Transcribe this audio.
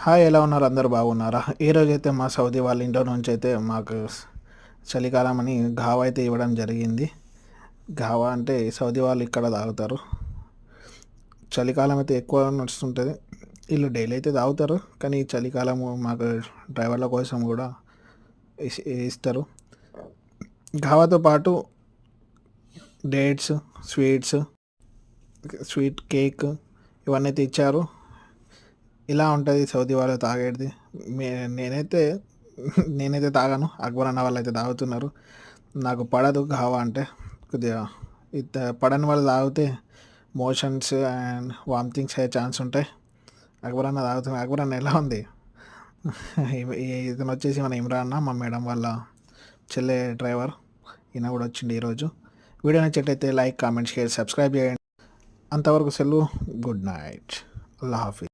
Hi, ఎలా ఉన్నారు? అందరూ బాగున్నారా? ఈరోజైతే మా సౌదీ వాళ్ళ ఇంట్లో నుంచి అయితే మాకు చలికాలం అని ఘావా అయితే ఇవ్వడం జరిగింది. ఘావా అంటే సౌదీ వాళ్ళు ఇక్కడ తాగుతారు. చలికాలం అయితే ఎక్కువ నడుస్తుంటుంది. వీళ్ళు డైలీ అయితే తాగుతారు, కానీ ఈ చలికాలం మాకు డ్రైవర్ల కోసం కూడా ఇస్తారు. ఘావాతో పాటు డేట్స్, స్వీట్స్, స్వీట్ కేక్ ఇవన్నీ అయితే ఇచ్చారు. ఇలా ఉంటుంది సౌదీ వాళ్ళు తాగేది. మే నేనైతే నేనైతే తాగాను. అక్బర్ అన్న వాళ్ళు అయితే తాగుతున్నారు. నాకు పడదు ఘావా అంటే. కొద్దిగా పడని వాళ్ళు తాగితే మోషన్స్ అండ్ వామిటింగ్స్ అయ్యే ఛాన్స్ ఉంటాయి. అక్బర్ అన్న తాగుతున్నారు. అక్బర్ అన్న ఎలా ఉంది? ఇతను వచ్చేసి మన ఇమ్రాన్ అన్న, మా మేడం వాళ్ళ చెల్లె డ్రైవర్. ఈయన కూడా వచ్చిండు ఈరోజు. వీడియో నచ్చినట్లయితే లైక్, కామెంట్, షేర్, సబ్స్క్రైబ్ చేయండి. అంతవరకు సెలవు. Good night. అల్లా హాఫీజ్.